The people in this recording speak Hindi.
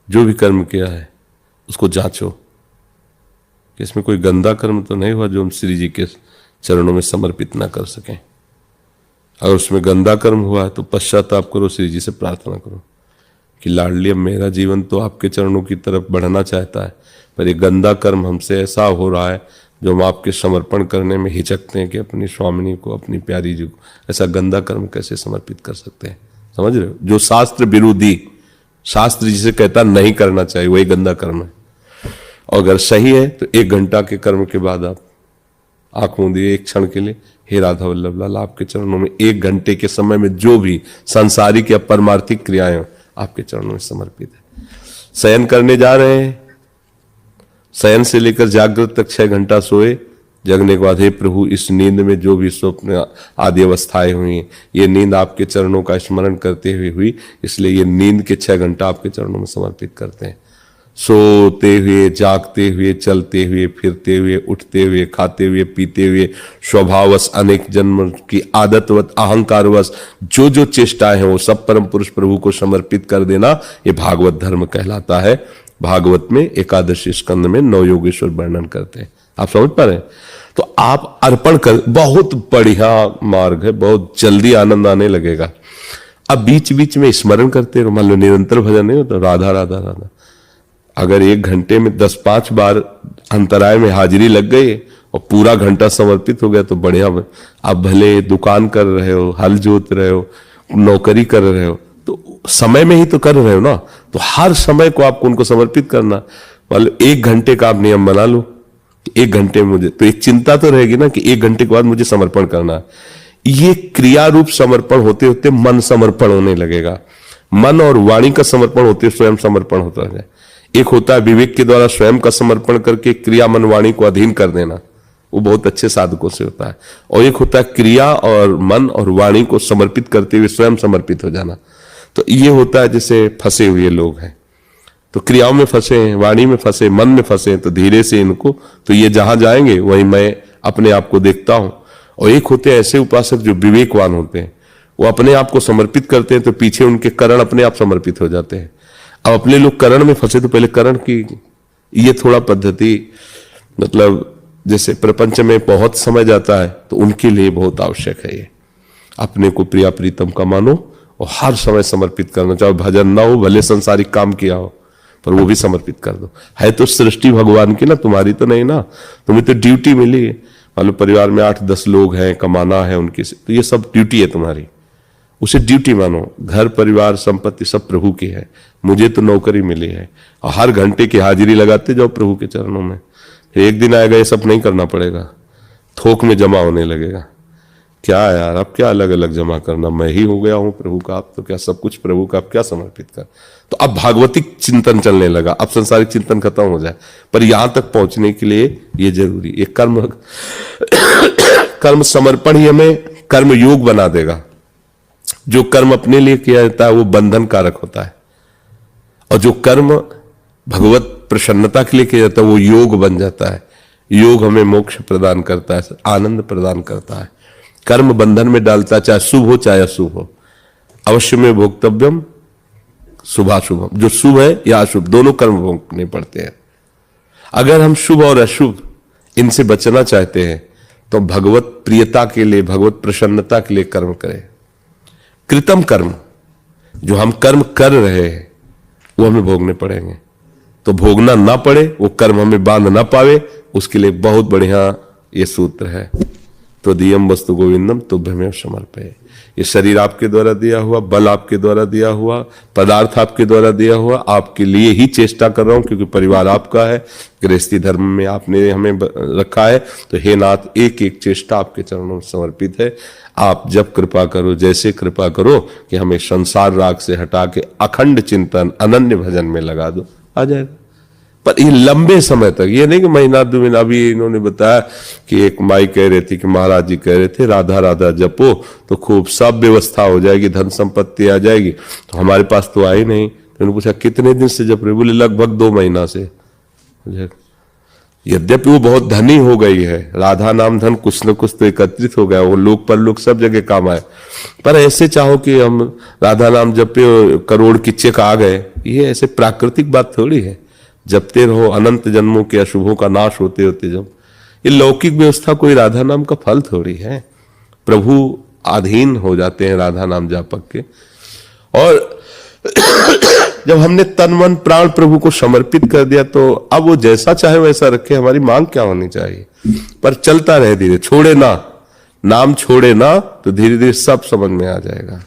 जो भी कर्म किया है उसको जांचो कि इसमें कोई गंदा कर्म तो नहीं हुआ जो हम श्री जी के चरणों में समर्पित ना कर सकें। अगर उसमें गंदा कर्म हुआ है तो पश्चाताप करो, श्री जी से प्रार्थना करो कि लाडली अब मेरा जीवन तो आपके चरणों की तरफ बढ़ना चाहता है, पर ये गंदा कर्म हमसे ऐसा हो रहा है जो हम आपके समर्पण करने में हिचकते हैं कि अपनी स्वामिनी को, अपनी प्यारी जी को ऐसा गंदा कर्म कैसे समर्पित कर सकते हैं। समझ रहे हो? जो शास्त्र विरोधी, शास्त्र जिसे कहता नहीं करना चाहिए, वही गंदा कर्म है। और अगर सही है तो 1 घंटा के कर्म के बाद आप आंख मूंदिए एक क्षण के लिए, हे राधा वल्लभ लाल, आपके चरणों में 1 घंटे के समय में जो भी सांसारिक या परमार्थिक क्रियाएं आपके चरणों में समर्पित है। शयन करने जा रहे हैं, शयन से लेकर जागृत तक 6 घंटा सोए, जगने के बाद हे प्रभु इस नींद में जो भी स्वप्न आदि अवस्थाएं हुई, ये नींद आपके चरणों का स्मरण करते हुए हुई, इसलिए ये नींद के 6 घंटा आपके चरणों में समर्पित करते हैं। सोते हुए, जागते हुए, चलते हुए, फिरते हुए, उठते हुए, खाते हुए, पीते हुए, स्वभावश अनेक जन्म की आदतवत अहंकारवश जो जो चेष्टाएं हैं वो सब परम पुरुष प्रभु को समर्पित कर देना, ये भागवत धर्म कहलाता है। भागवत में 11 स्कंद में 9 योगेश्वर वर्णन करते हैं। आप समझ पा रहे हैं? तो आप अर्पण कर, बहुत बढ़िया मार्ग है, बहुत जल्दी आनंद आने लगेगा। अब बीच बीच में स्मरण करते रहो, मान लो निरंतर भजन नहीं होता, राधा राधा राधा, अगर 1 घंटे में 10-5 बार अंतराय में हाजिरी लग गई और पूरा घंटा समर्पित हो गया तो बढ़िया। आप भले दुकान कर रहे हो, हल जोत रहे हो, नौकरी कर रहे हो, तो समय में ही तो कर रहे हो ना, तो हर समय को आपको उनको समर्पित करना। मतलब 1 घंटे का आप नियम बना लो, 1 घंटे में मुझे, तो एक चिंता तो रहेगी ना कि 1 घंटे के बाद मुझे समर्पण करना है। ये क्रिया रूप समर्पण होते होते मन समर्पण होने लगेगा, मन और वाणी का समर्पण होते स्वयं समर्पण होता है। एक होता है विवेक के द्वारा स्वयं का समर्पण करके क्रिया मन वाणी को अधीन कर देना, वो बहुत अच्छे साधकों से होता है। और एक होता है क्रिया और मन और वाणी को समर्पित करते हुए स्वयं समर्पित हो जाना। तो ये होता है जैसे फंसे हुए लोग हैं, तो क्रियाओं में फंसे हैं, वाणी में फंसे, मन में फंसे, तो धीरे से इनको, तो ये जहां जाएंगे वहीं मैं अपने आप को देखता हूं। और एक होते हैं ऐसे उपासक जो विवेकवान होते हैं, वो अपने आप को समर्पित करते हैं तो पीछे उनके करण अपने आप समर्पित हो जाते हैं। अब अपने लोग करण में फंसे तो पहले करण की, ये थोड़ा पद्धति, मतलब जैसे प्रपंच में बहुत समय जाता है तो उनके लिए बहुत आवश्यक है ये। अपने को प्रिया प्रीतम का मानो और हर समय समर्पित करना, चाहे भजन ना हो, भले संसारिक काम किया हो, पर वो भी समर्पित कर दो। है तो सृष्टि भगवान की ना, तुम्हारी तो नहीं ना, तुम्हें तो ड्यूटी मिली है। मान लो परिवार में 8-10 लोग हैं, कमाना है उनकी से, तो ये सब ड्यूटी है तुम्हारी, उसे ड्यूटी मानो। घर परिवार संपत्ति सब प्रभु की है, मुझे तो नौकरी मिली है, और हर घंटे की हाजिरी लगाते जाओ प्रभु के चरणों में। फिर एक दिन आएगा ये सब नहीं करना पड़ेगा, थोक में जमा होने लगेगा। क्या यार, अब क्या अलग अलग जमा करना, मैं ही हो गया हूं प्रभु का, अब तो क्या सब कुछ प्रभु का, अब क्या समर्पित कर। तो अब भागवतिक चिंतन चलने लगा, अब संसारिक चिंतन खत्म हो जाए। पर यहां तक पहुंचने के लिए ये जरूरी, ये कर्म समर्पण ही हमें कर्म योग बना देगा। जो कर्म अपने लिए किया जाता है वो बंधन कारक होता है, और जो कर्म भगवत प्रसन्नता के लिए किया जाता है वो योग बन जाता है। योग हमें मोक्ष प्रदान करता है, आनंद प्रदान करता है। कर्म बंधन में डालता है, चाहे शुभ हो चाहे अशुभ हो। अवश्य में भोक्तव्यम शुभाशुभम, जो शुभ है या अशुभ दोनों कर्म भोगने पड़ते हैं। अगर हम शुभ और अशुभ इनसे बचना चाहते हैं तो भगवत प्रियता के लिए, भगवत प्रसन्नता के लिए कर्म करें। कृतम कर्म, जो हम कर्म कर रहे हैं वो हमें भोगने पड़ेंगे। तो भोगना ना पड़े, वो कर्म हमें बांध ना पावे, उसके लिए बहुत बढ़िया ये सूत्र है, तो दियम वस्तु गोविंदम तुभ्यमेव समर्पये। ये शरीर आपके द्वारा दिया हुआ, बल आपके द्वारा दिया हुआ, पदार्थ आपके द्वारा दिया हुआ, आपके लिए ही चेष्टा कर रहा हूं, क्योंकि परिवार आपका है, गृहस्थी धर्म में आपने हमें रखा है। तो हे नाथ, एक एक चेष्टा आपके चरणों में समर्पित है। आप जब कृपा करो, जैसे कृपा करो कि हमें संसार राग से हटा के अखंड चिंतन अनन्य भजन में लगा दो, आ जाएगा। पर ये लंबे समय तक, ये नहीं कि महीना 2 महीना। अभी इन्होंने बताया कि एक माई कह रही थी कि महाराज जी कह रहे थे राधा राधा जपो तो खूब सब व्यवस्था हो जाएगी, धन संपत्ति आ जाएगी। तो हमारे पास तो आई नहीं। तो उन्होंने पूछा कितने दिन से जप रहे? बोले लगभग 2 महीना से। यद्यपि वो बहुत धनी हो गई है, राधा नाम धन कुछ न कुछ तो एकत्रित हो गया, वो लोक पर लोक सब जगह काम आए, पर ऐसे चाहो कि हम राधा नाम जपे करोड़ की चेक आ गए, ये ऐसे प्राकृतिक बात थोड़ी है। जपते रहो अनंत जन्मों के अशुभों का नाश होते होते जब, ये लौकिक व्यवस्था कोई राधा नाम का फल थोड़ी है। प्रभु अधीन हो जाते हैं राधा नाम जापक के। और जब हमने तन मन प्राण प्रभु को समर्पित कर दिया तो अब वो जैसा चाहे वैसा रखे, हमारी मांग क्या होनी चाहिए। पर चलता रहे धीरे, छोड़े ना, नाम छोड़े ना, तो धीरे धीरे सब समझ में आ जाएगा।